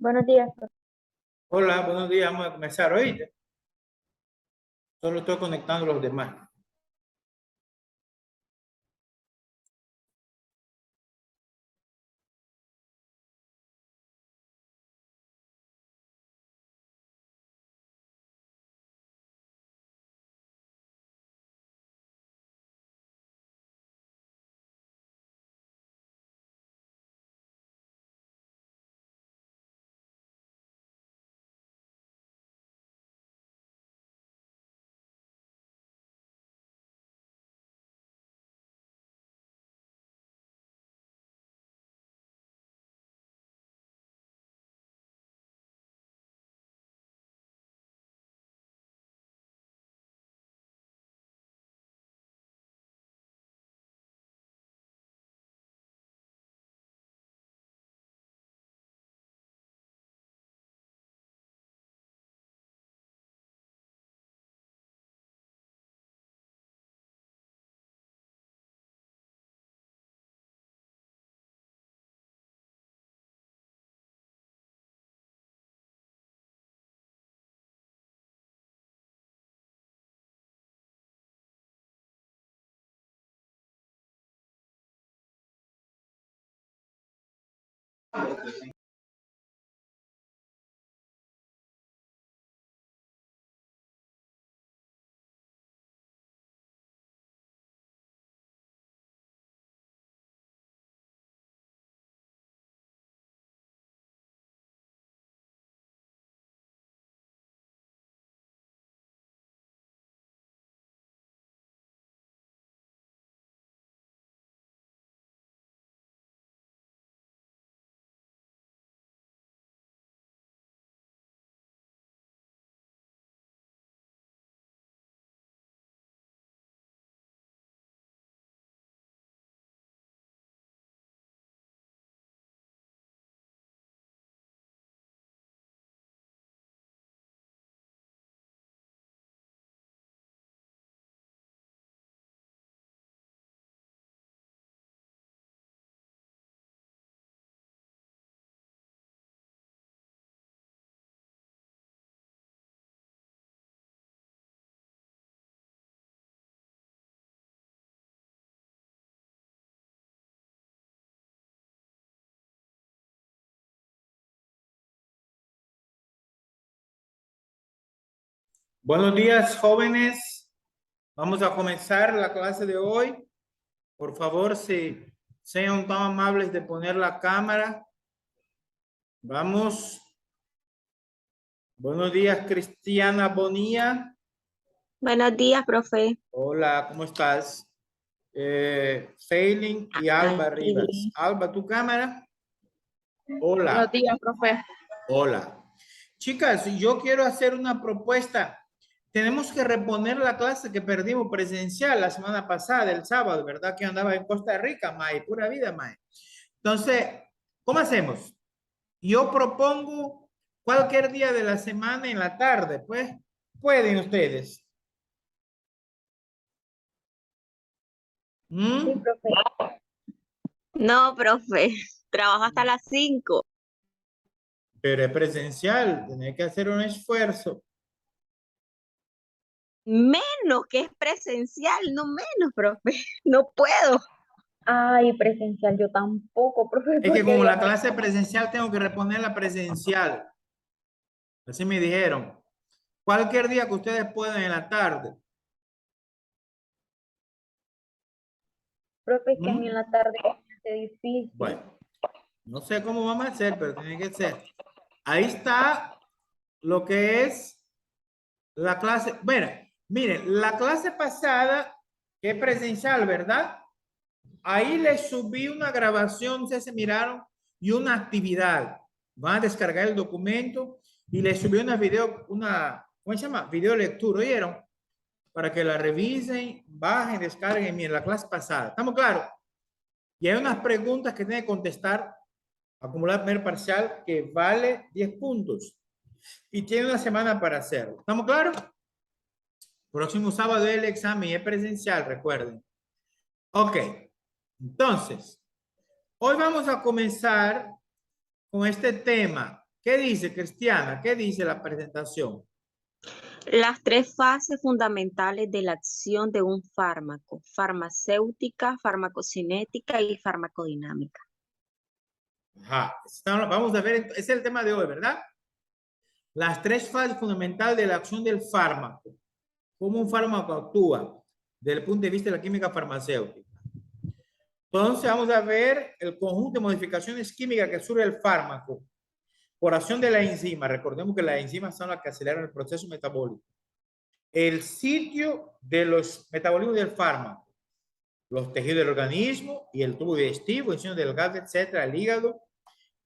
Buenos días, profe. Hola, buenos días. Vamos a comenzar hoy. Solo estoy conectando a los demás. Buenos días, jóvenes. Vamos a comenzar la clase de hoy. Por favor, si sean tan amables de poner la cámara. Vamos. Buenos días, Cristiana Bonilla. Buenos días, profe. Hola, ¿cómo estás? Feiling y Alba Aquí. Rivas. Alba, ¿tu cámara? Hola. Buenos días, profe. Hola. Chicas, yo quiero hacer una propuesta. Tenemos que reponer la clase que perdimos presencial la semana pasada, el sábado, ¿verdad? Que andaba en Costa Rica, May, pura vida, May. Entonces, ¿cómo hacemos? Yo propongo cualquier día de la semana en la tarde, pues, pueden ustedes. Sí, profe. No, profe. Trabajo hasta las 5. Pero es presencial, tiene que hacer un esfuerzo. Menos que es presencial, no menos, profe. No puedo. Ay, presencial, yo tampoco, profe. Es que como la clase presencial, tengo que reponer la presencial. Así me dijeron. Cualquier día que ustedes puedan en la tarde. Profe, que a mí en la tarde es difícil. Bueno, no sé cómo vamos a hacer, pero tiene que ser. Ahí está lo que es la clase. Bueno, miren, la clase pasada, que es presencial, ¿verdad? Ahí les subí una grabación, ustedes se miraron, y una actividad. Van a descargar el documento y les subí una video, ¿cómo se llama? Video lectura, ¿oyeron? Para que la revisen, bajen, descarguen, miren, la clase pasada. ¿Estamos claros? Y hay unas preguntas que tienen que contestar, acumular primer parcial, que vale 10 puntos. Y tiene una semana para hacerlo. ¿Estamos claros? Próximo sábado el examen es presencial, recuerden. Ok. Entonces, hoy vamos a comenzar con este tema. ¿Qué dice, Cristiana? ¿Qué dice la presentación? Las tres fases fundamentales de la acción de un fármaco: farmacéutica, farmacocinética y farmacodinámica. Ajá. Vamos a ver, ese es el tema de hoy, ¿verdad? Las tres fases fundamentales de la acción del fármaco. Cómo un fármaco actúa desde el punto de vista de la química farmacéutica. Entonces vamos a ver el conjunto de modificaciones químicas que surge el fármaco por acción de la enzima. Recordemos que las enzimas son las que aceleran el proceso metabólico. El sitio de los metabolismos del fármaco, los tejidos del organismo y el tubo digestivo, el delgado, etcétera, el hígado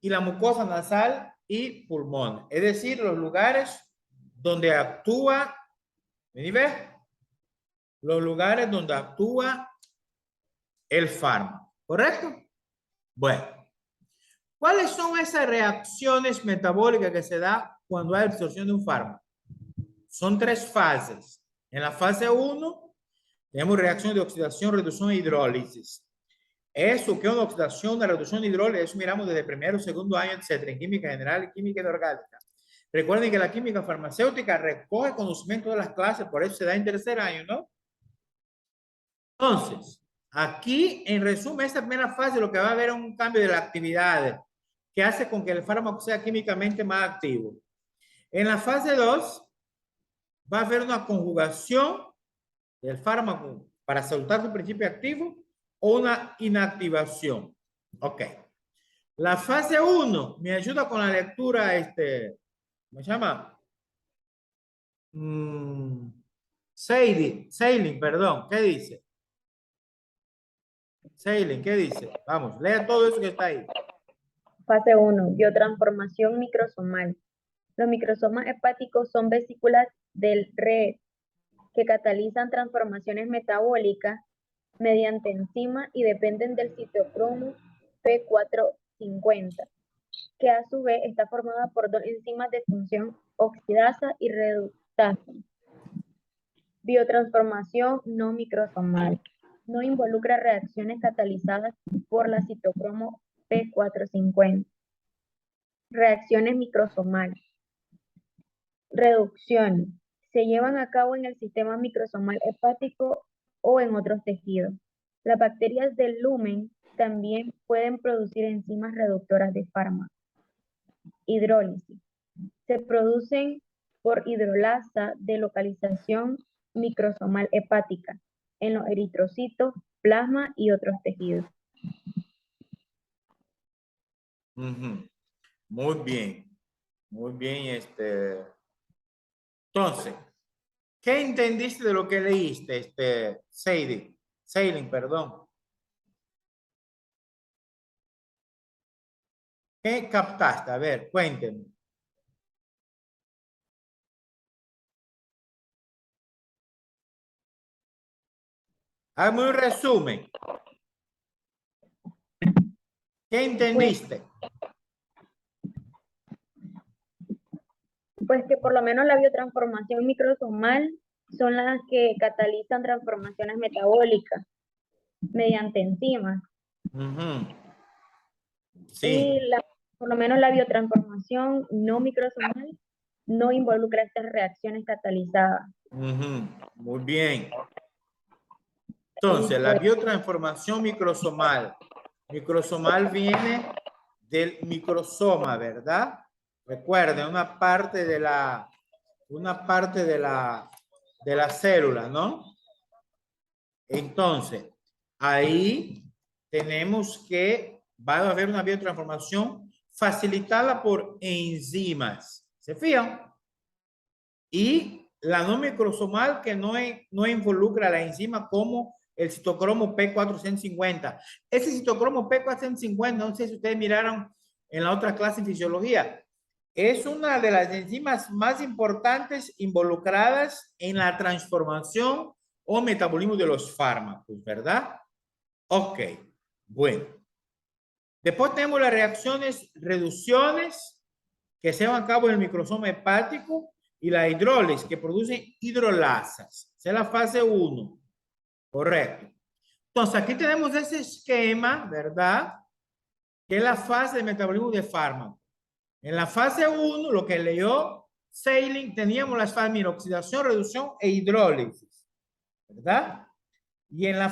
y la mucosa nasal y pulmón. Es decir, los lugares donde actúa, ¿ves? Los lugares donde actúa el fármaco, ¿correcto? Bueno, ¿cuáles son esas reacciones metabólicas que se da cuando hay absorción de un fármaco? Son tres fases. En la fase 1 tenemos reacción de oxidación, reducción e hidrólisis. Eso que es una oxidación, una reducción de hidrólisis, eso miramos desde primero, segundo año, etcétera, en química general y química inorgánica. Recuerden que la química farmacéutica recoge conocimiento de las clases, por eso se da en tercer año, ¿no? Entonces, aquí, en resumen, esta primera fase lo que va a haber es un cambio de la actividad que hace con que el fármaco sea químicamente más activo. En la fase 2 va a haber una conjugación del fármaco para soltar su principio activo o una inactivación. Ok. La fase 1 me ayuda con la lectura, ¿cómo se llama? Sailing, perdón, ¿qué dice? Sailing, ¿qué dice? Vamos, lea todo eso que está ahí. Fase 1. Biotransformación microsomal. Los microsomas hepáticos son vesículas del red que catalizan transformaciones metabólicas mediante enzimas y dependen del citocromo P450, que a su vez está formada por dos enzimas de función oxidasa y reductasa. Biotransformación no microsomal. No involucra reacciones catalizadas por la citocromo P450. Reacciones microsomales. Reducciones. Se llevan a cabo en el sistema microsomal hepático o en otros tejidos. Las bacterias del lumen también pueden producir enzimas reductoras de fármacos. Hidrólisis. Se producen por hidrolasa de localización microsomal hepática en los eritrocitos, plasma y otros tejidos. Muy bien. Muy bien, Entonces, ¿qué entendiste de lo que leíste, Sailing, perdón? ¿Qué captaste? A ver, cuéntenme. Hazme un resumen. ¿Qué entendiste? Pues que por lo menos la biotransformación microsomal son las que catalizan transformaciones metabólicas mediante enzimas. Sí. Y por lo menos la biotransformación no microsomal no involucra estas reacciones catalizadas. Muy bien. Entonces, la biotransformación microsomal. Microsomal viene del microsoma, ¿verdad? Recuerden, una parte de la célula, ¿no? Entonces, ahí tenemos que va a haber una biotransformación facilitada por enzimas. ¿Se fijan? Y la no microsomal que no involucra la enzima como el citocromo P450. Ese citocromo P450, no sé si ustedes miraron en la otra clase en fisiología, es una de las enzimas más importantes involucradas en la transformación o metabolismo de los fármacos, ¿verdad? Ok, bueno. Después tenemos las reacciones, reducciones que se llevan a cabo en el microsoma hepático y la hidrólisis que producen hidrolasas. Esa es la fase 1. Correcto. Entonces, aquí tenemos ese esquema, ¿verdad? Que es la fase de metabolismo de fármaco. En la fase 1, lo que leyó Sailing, teníamos las fases, mira, oxidación, reducción e hidrólisis, ¿verdad? Y en esta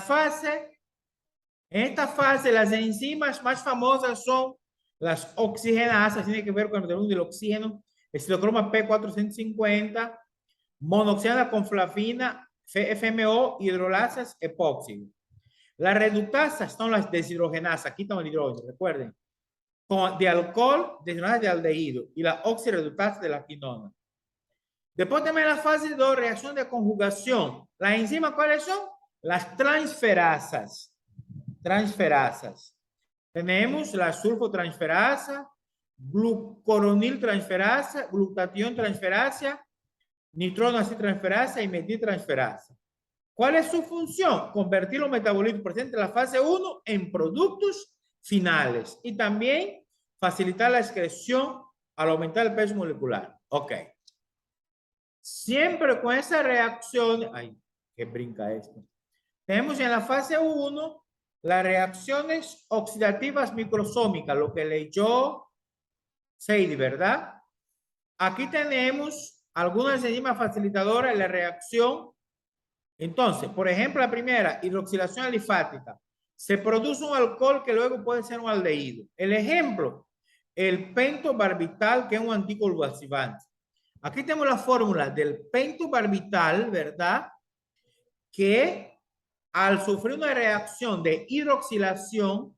fase, las enzimas más famosas son las oxigenasas, tiene que ver con el volumen del oxígeno, el citocroma P450, monoxiana con flafina, FMO, hidrolasas, epóxido. Las reductasas son las deshidrogenasas, aquí estamos el hidrógeno, recuerden, de alcohol, deshidrogenasas de aldehído, y la oxirreductasa de la quinona. Después también la fase 2, reacción de conjugación. Las enzimas, ¿cuáles son? Las transferasas. Transferasas. Tenemos la sulfotransferasa, glucoronil transferasa, glutatión transferasa, nitronoacitransferasa y metiltransferasa. ¿Cuál es su función? Convertir los metabolitos presentes en la fase 1 en productos finales y también facilitar la excreción al aumentar el peso molecular. Ok. Siempre con esa reacción, ay, que brinca esto. Tenemos en la fase 1 las reacciones oxidativas microsómicas, lo que leyó Sadie, ¿verdad? Aquí tenemos algunas enzimas facilitadoras de la reacción. Entonces, por ejemplo, la primera, hidroxilación alifática. Se produce un alcohol que luego puede ser un aldehído. El ejemplo, el pentobarbital, que es un anticonvulsivante. Aquí tenemos la fórmula del pentobarbital, ¿verdad? Que al sufrir una reacción de hidroxilación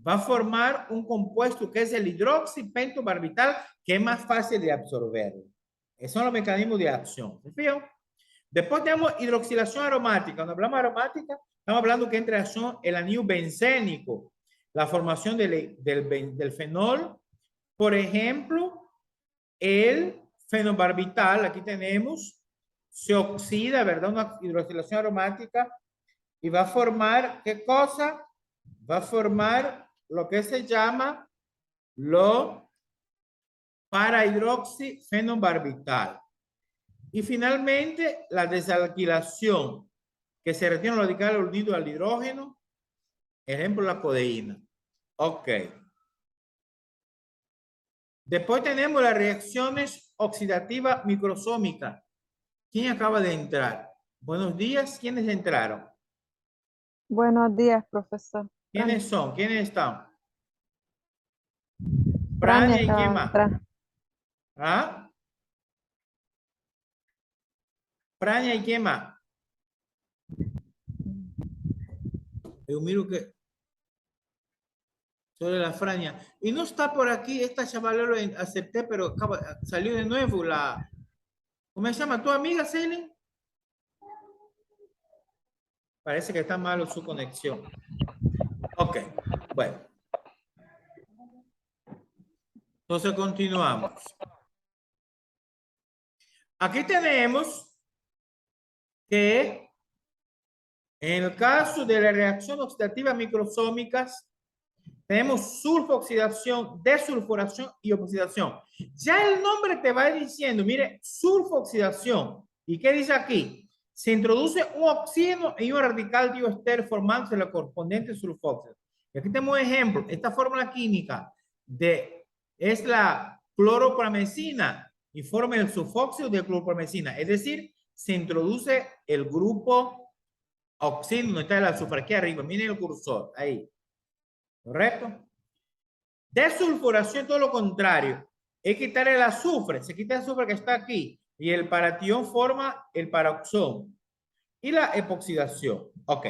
va a formar un compuesto que es el hidroxipentobarbital, que es más fácil de absorber. Esos son los mecanismos de acción. ¿Se fijan? Después tenemos hidroxilación aromática. Cuando hablamos de aromática, estamos hablando que entra en acción el anillo bencénico, la formación del fenol. Por ejemplo, el fenobarbital, aquí tenemos, se oxida, ¿verdad? Una hidroxilación aromática y va a formar, ¿qué cosa? Va a formar lo que se llama lo para-hidroxifenobarbital. Y finalmente, la desalquilación, que se retiene los radicales unidos al hidrógeno, ejemplo, la codeína. Ok. Después tenemos las reacciones oxidativas microsómicas. ¿Quién acaba de entrar? Buenos días, ¿quiénes entraron? Buenos días, profesor. ¿Quiénes son? ¿Quiénes están? Frania Frania y quién acaba de más. entrar. ¿Ah? Frania y quién más. Yo miro que sobre la Frania. Y no está por aquí, esta chavala lo acepté, pero salió de nuevo la... ¿Cómo se llama tu amiga, Celine? Parece que está malo su conexión. Ok, bueno. Entonces continuamos. Aquí tenemos que en el caso de la reacción oxidativa microsómicas, tenemos sulfooxidación, desulfuración y oxidación. Ya el nombre te va diciendo, mire, sulfooxidación. ¿Y qué dice aquí? Se introduce un oxígeno y un radical dioester formándose la correspondiente sulfóxido. Y aquí tenemos un ejemplo. Esta fórmula química es la cloropramicina y forma el sulfóxido de cloropramicina. Es decir, se introduce el grupo oxígeno, está el azufre aquí arriba. Miren el cursor, ahí. ¿Correcto? Desulfuración, todo lo contrario. Es quitar el azufre. Se quita el azufre que está aquí. Y el paratión forma el paroxón. Y la epoxidación. Ok.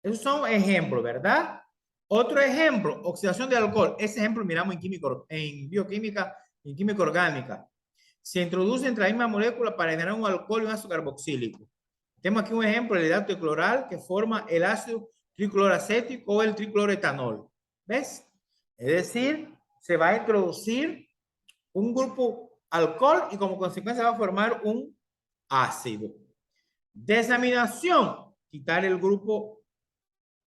Esos son ejemplos, ¿verdad? Otro ejemplo, oxidación de alcohol. Ese ejemplo miramos en bioquímica, en química orgánica. Se introduce entre la misma molécula para generar un alcohol y un ácido carboxílico. Tenemos aquí un ejemplo, el hidrato de cloral que forma el ácido tricloracético o el tricloretanol. ¿Ves? Es decir, se va a introducir un grupo alcohol y como consecuencia va a formar un ácido. Desaminación, quitar el grupo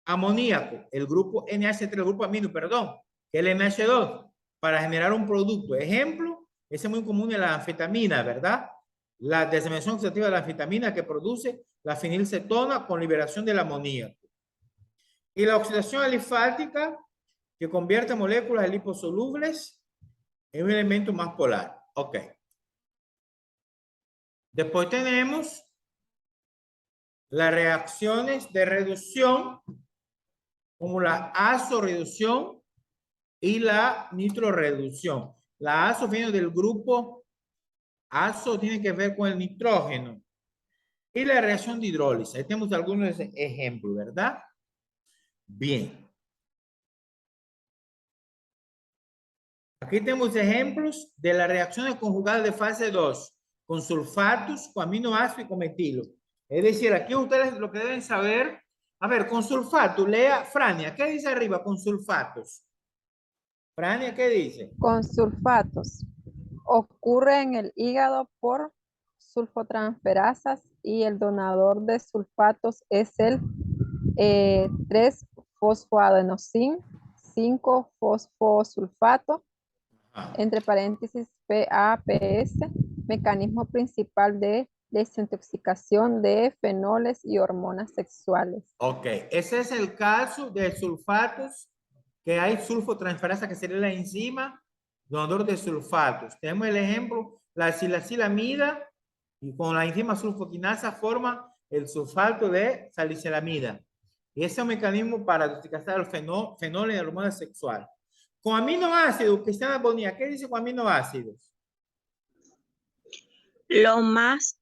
amoníaco, el grupo NH3, el grupo amino, perdón, que es el NH2, para generar un producto. Ejemplo, ese es muy común en la anfetamina, ¿verdad? La desaminación oxidativa de la anfetamina que produce la fenilcetona con liberación del amoníaco. Y la oxidación alifática que convierte moléculas de liposolubles Es un elemento más polar. Ok. Después tenemos las reacciones de reducción, como la azorreducción y la nitroreducción. La azo viene del grupo azo, tiene que ver con el nitrógeno. Y la reacción de hidrólisis. Ahí tenemos algunos ejemplos, ¿verdad? Bien. Aquí tenemos ejemplos de las reacciones conjugadas de fase 2 con sulfatos, con aminoácidos y con metilo. Es decir, aquí ustedes lo que deben saber, a ver, con sulfato, lea Frania, ¿qué dice arriba con sulfatos? Frania, ¿qué dice? Con sulfatos. Ocurre en el hígado por sulfotransferasas y el donador de sulfatos es el 3-fosfoadenosin, 5-fosfosulfato, Ah, entre paréntesis PAPS, mecanismo principal de desintoxicación de fenoles y hormonas sexuales. ok, ese es el caso de sulfatos, que hay sulfotransferasa, que sería la enzima donador de sulfatos. Tenemos el ejemplo, la silicilamida, y con la enzima sulfoquinasa forma el sulfato de salicilamida. Y ese es un mecanismo para desintoxicar el fenol y la hormona sexual. Con aminoácidos, Cristiana Bonilla, ¿qué dice con aminoácidos? Lo más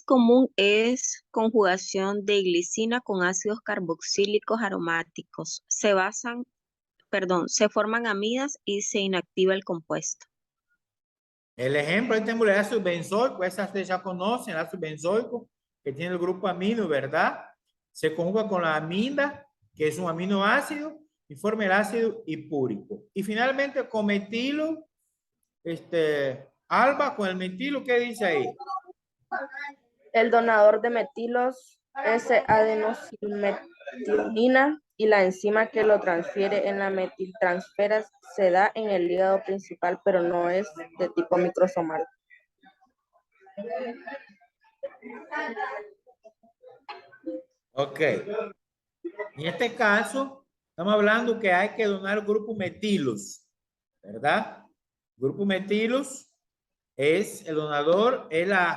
común es conjugación de glicina con ácidos carboxílicos aromáticos. Se forman amidas y se inactiva el compuesto. El ejemplo, ahí tenemos el ácido benzoico, esa ustedes ya conocen, el ácido benzoico, que tiene el grupo amino, ¿verdad? Se conjuga con la amida, que es un aminoácido, y forma el ácido hipúrico. Y finalmente con metilo, alba, con el metilo, ¿qué dice ahí? El donador de metilos es adenosilmetionina y la enzima que lo transfiere en la metiltransferasa se da en el hígado principal, pero no es de tipo microsomal. Ok. En este caso, estamos hablando que hay que donar grupo metilos, ¿verdad? Grupo metilos es el donador, es la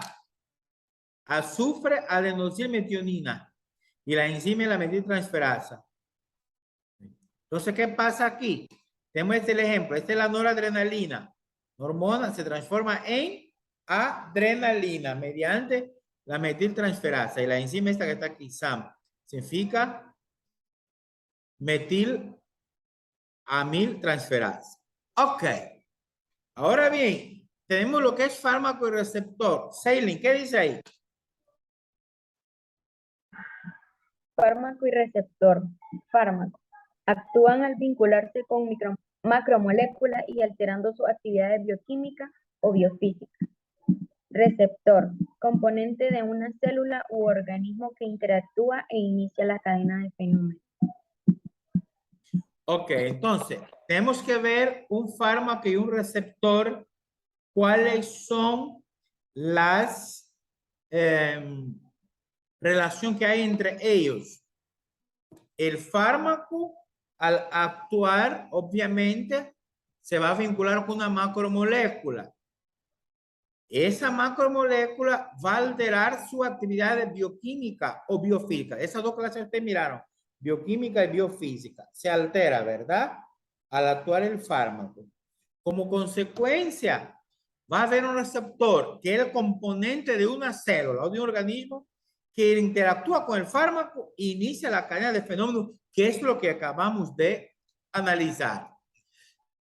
azufre adenosilmetionina y la enzima es la metiltransferasa. Entonces, ¿qué pasa aquí? Tenemos el ejemplo, esta es la noradrenalina. La hormona se transforma en adrenalina mediante la metiltransferasa y la enzima esta que está aquí, SAM, significa metilamiltransferasa. Ok. Ahora bien, tenemos lo que es fármaco y receptor. Seilin, ¿qué dice ahí? Fármaco y receptor. Fármaco. Actúan al vincularse con macromoléculas y alterando sus actividades bioquímicas o biofísicas. Receptor. Componente de una célula u organismo que interactúa e inicia la cadena de fenómenos. Ok, entonces, tenemos que ver un fármaco y un receptor. ¿Cuáles son las relaciones que hay entre ellos? El fármaco, al actuar, obviamente, se va a vincular con una macromolécula. Esa macromolécula va a alterar su actividad bioquímica o biofísica. Esas dos clases que ustedes miraron, bioquímica y biofísica, se altera, ¿verdad? Al actuar el fármaco. Como consecuencia, va a haber un receptor que es el componente de una célula o de un organismo que interactúa con el fármaco e inicia la cadena de fenómenos, que es lo que acabamos de analizar.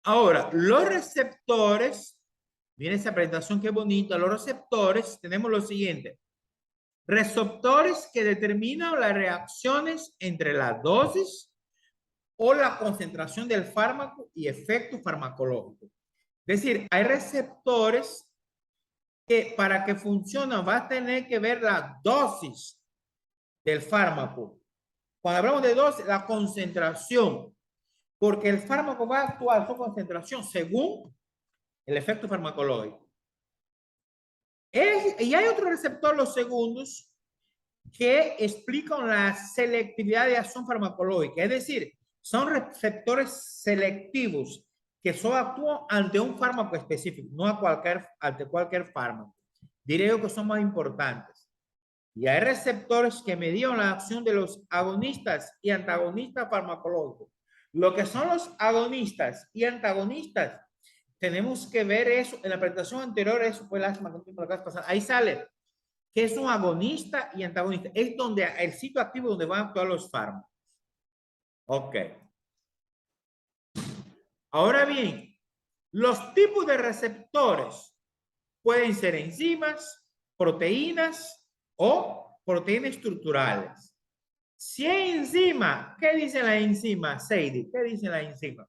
Ahora, los receptores, miren esa presentación qué bonita, los receptores, tenemos lo siguiente. Receptores que determinan las reacciones entre la dosis o la concentración del fármaco y efectos farmacológicos. Es decir, hay receptores que para que funcionen va a tener que ver la dosis del fármaco. Cuando hablamos de dosis, la concentración, porque el fármaco va a actuar a su concentración según el efecto farmacológico. Y hay otro receptor, los segundos, que explican la selectividad de acción farmacológica. Es decir, son receptores selectivos que solo actúan ante un fármaco específico, no ante cualquier fármaco. Diré yo que son más importantes. Y hay receptores que median la acción de los agonistas y antagonistas farmacológicos. Lo que son los agonistas y antagonistas, tenemos que ver eso. En la presentación anterior, eso fue lástima que no tuvimos la clase pasada. Ahí sale que es un agonista y antagonista. Es donde el sitio activo donde van a actuar los fármacos. Ok. Ahora bien, los tipos de receptores pueden ser enzimas, proteínas o proteínas estructurales. Si hay enzima, ¿qué dice la enzima, Sadie? ¿Qué dice la enzima?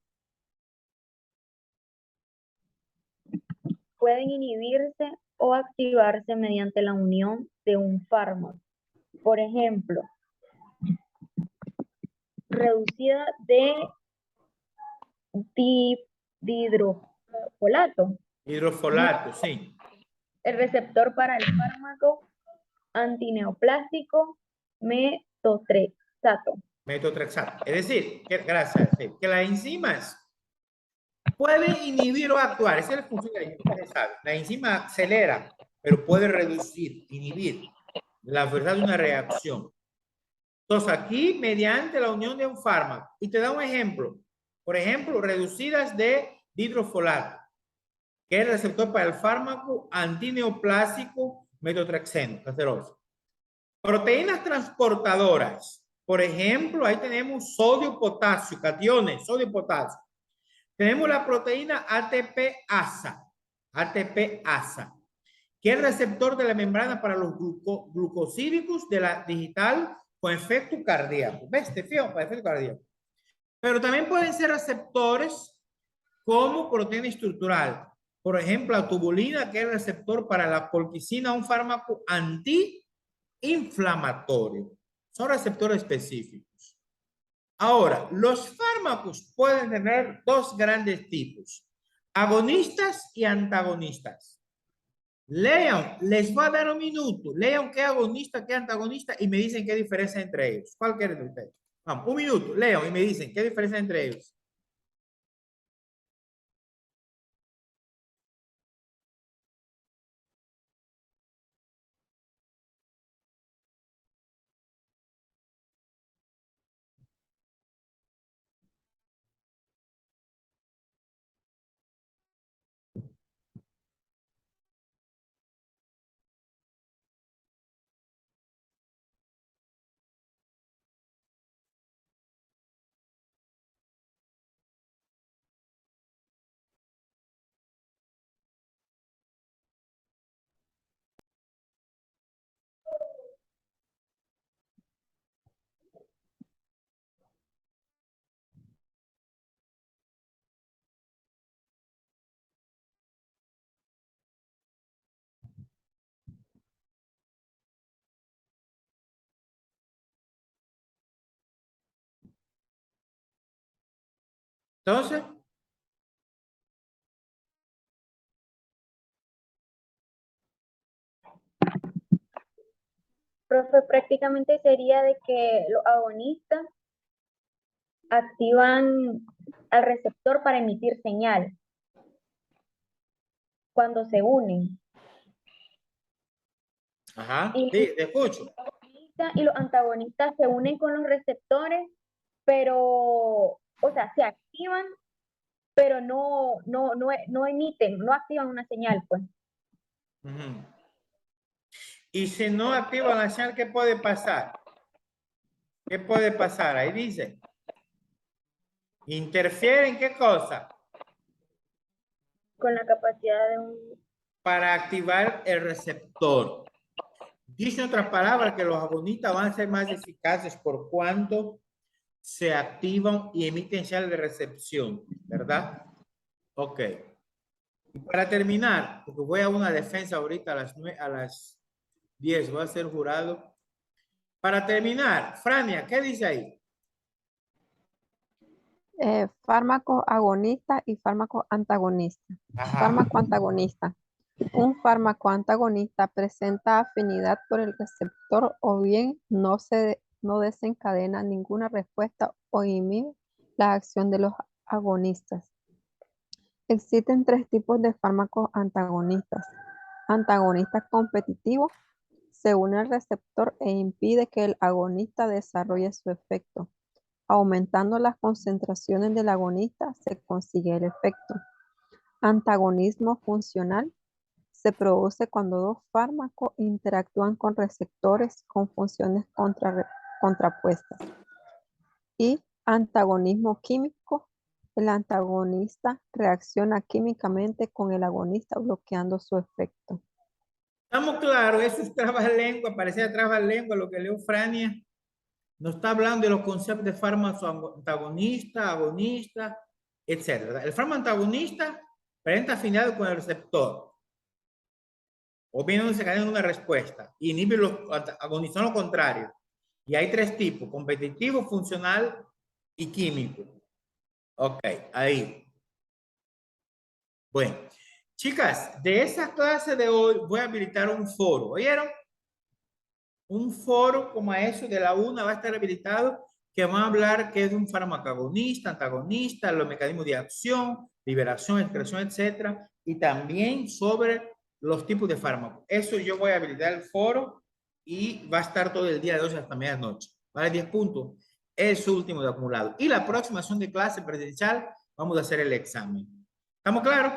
Pueden inhibirse o activarse mediante la unión de un fármaco. Por ejemplo, reducida de dihidrofolato. Hidrofolato, sí. El receptor para el fármaco antineoplásico metotrexato. Metotrexato. Es decir, gracias, que las enzimas pueden inhibir o actuar. Esa es la función de la enzima, ustedes saben. La enzima acelera, pero puede reducir, inhibir la verdad de una reacción. Entonces, aquí, mediante la unión de un fármaco, y te da un ejemplo. Por ejemplo, reducidas de dihidrofolato, que es el receptor para el fármaco antineoplásico metotrexeno, caseroso. Proteínas transportadoras. Por ejemplo, ahí tenemos sodio-potasio, cationes, sodio-potasio. Tenemos la proteína ATP-ASA, ATP-ASA, que es el receptor de la membrana para los glucosídicos de la digital con efecto cardíaco. ¿Ves? Te fío, para efecto cardíaco. Pero también pueden ser receptores como proteína estructural. Por ejemplo, la tubulina, que es el receptor para la colquicina, un fármaco antiinflamatorio. Son receptores específicos. Ahora, los fármacos pueden tener dos grandes tipos: agonistas y antagonistas. Lean, les va a dar un minuto. Lean qué agonista, qué antagonista y me dicen qué diferencia entre ellos. ¿Cuál quieren de ustedes? Vamos, un minuto. Lean y me dicen qué diferencia entre ellos. Entonces, Profe, prácticamente sería de que los agonistas activan al receptor para emitir señal cuando se unen. ajá, Y sí, te escucho. los antagonistas se unen con los receptores, pero, o sea, se activan, pero no emiten, no activan una señal, pues. Ujú. Y si no activan la señal, ¿qué puede pasar? ¿Qué puede pasar? Ahí dice. ¿Interfieren qué cosa? Con la capacidad de un... Para activar el receptor. Dice en otras palabras que los agonistas van a ser más eficaces por cuanto se activan y emiten señal de recepción, ¿verdad? Ok. Y para terminar, porque voy a una defensa ahorita a las 10, voy a ser jurado. Para terminar, Frania, ¿qué dice ahí? Fármaco agonista y fármaco antagonista. Ajá. Fármaco antagonista. Un fármaco antagonista presenta afinidad por el receptor o bien no desencadena ninguna respuesta o inhibe la acción de los agonistas. Existen tres tipos de fármacos antagonistas. Antagonista competitivo, se une al receptor e impide que el agonista desarrolle su efecto. Aumentando las concentraciones del agonista se consigue el efecto. Antagonismo funcional se produce cuando dos fármacos interactúan con receptores con funciones contrapuestas. Y antagonismo químico, el antagonista reacciona químicamente con el agonista bloqueando su efecto. Estamos claros, eso es trabalengua, parecía trabalengua lo que leo Frania. Nos está hablando de los conceptos de fármaco antagonista, agonista, etc. El fármaco antagonista presenta afinidad con el receptor. O bien no se cae en una respuesta. Inhibe los agonistas, lo contrario. Y hay tres tipos: competitivo, funcional y químico. Ok, ahí. Bueno, chicas, de esa clase de hoy voy a habilitar un foro. ¿Oyeron? Un foro como eso de la una va a estar habilitado, que va a hablar que es un fármaco agonista, antagonista, los mecanismos de acción, liberación, excreción, etcétera, y también sobre los tipos de fármacos. Eso yo voy a habilitar el foro y va a estar todo el día de hoy hasta medianoche. ¿Vale? 10 puntos. Es su último de acumulado. Y la próxima sesión de clase presencial vamos a hacer el examen. ¿Estamos claros?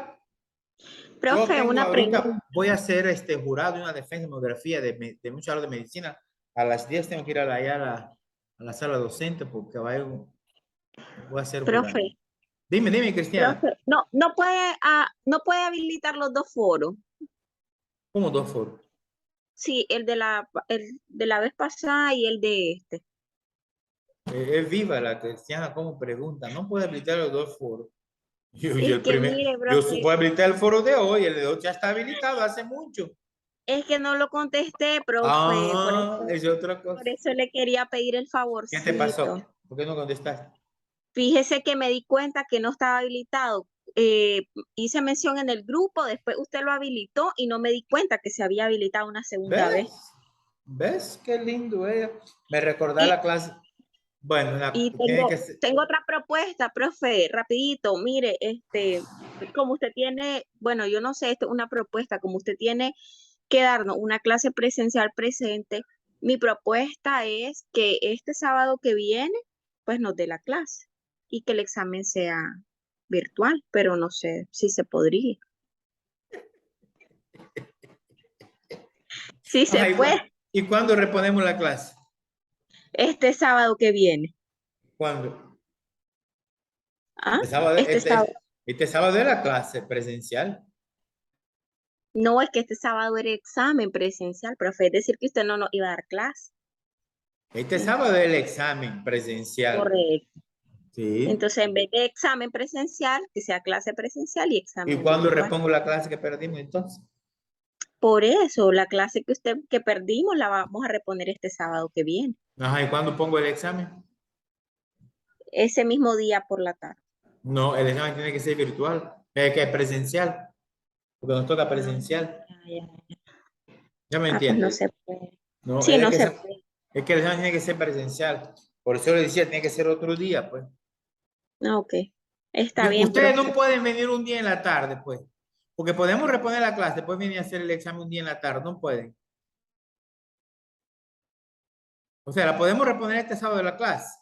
Yo Profe, tengo una ahorita, pregunta. voy a hacer jurado de una defensa de monografía de mucha hora de medicina. A las 10 tengo que ir allá a la sala docente porque voy a hacer jurado. Profe, Dime, Cristiana. profe, no puede habilitar los dos foros. ¿Cómo dos foros? Sí, el de la vez pasada y el de este. Es viva la Cristiana como pregunta. No puede habilitar los dos foros. Yo Mire, profe, voy a habilitar el foro de hoy. El de hoy ya está habilitado hace mucho. es que no lo contesté, profe, Ah, es otra cosa. por eso le quería pedir el ¿Qué te favorcito. pasó? ¿Por qué no contestaste? Fíjese que me di cuenta que no estaba habilitado. Hice mención en el grupo, después usted lo habilitó y no me di cuenta que se había habilitado una segunda vez. ¿Ves qué lindo ella? Me recordaba Y, la clase. Bueno, y tiene que ser. tengo otra propuesta, profe, rapidito. Mire, como usted tiene, bueno, yo no sé, esto es una propuesta, como usted tiene que darnos una clase presencial presente, mi propuesta es que este sábado que viene, pues nos dé la clase y que el examen sea virtual, pero no sé si se podría. Sí se Ajá, puede, ¿y cuándo reponemos la clase? este sábado que viene. ¿Cuándo? ¿Ah? Este sábado, Este sábado. este sábado es la clase presencial. No, es que este sábado era examen presencial, profe, es decir que usted no nos iba a dar clase. Este sábado es el examen presencial. Correcto. Sí. Entonces, en vez de examen presencial, que sea clase presencial y ¿Y examen cuándo virtual. repongo la clase que perdimos entonces? Por eso, la clase que perdimos la vamos a reponer este sábado que viene, Ajá, ¿y cuándo pongo el examen? ese mismo día por la tarde. No, el examen tiene que ser virtual, que es presencial, porque nos toca presencial. ¿Ya me Pues no entiendes? se puede. No, Sí, no se puede. es que el examen tiene que ser presencial. Por eso le decía, tiene que ser otro día, pues. Ok, está bien, Ustedes profe. no pueden venir un día en la tarde, pues. Porque podemos reponer la clase, después venir a hacer el examen un día en la tarde, no pueden. O sea, la podemos reponer este sábado de la clase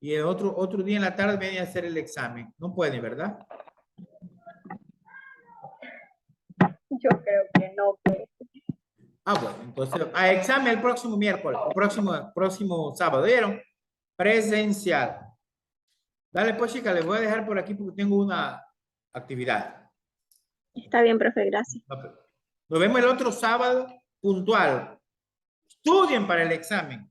y el otro día en la tarde venir a hacer el examen. No pueden, ¿verdad? Yo creo que no, pero Ah, bueno, entonces, a examen el próximo miércoles, o próximo sábado, ¿vieron? Presencial. Dale, pues, chica, les voy a dejar por aquí porque tengo una actividad. Está bien, profe, gracias. Nos vemos el otro sábado puntual. Estudien para el examen.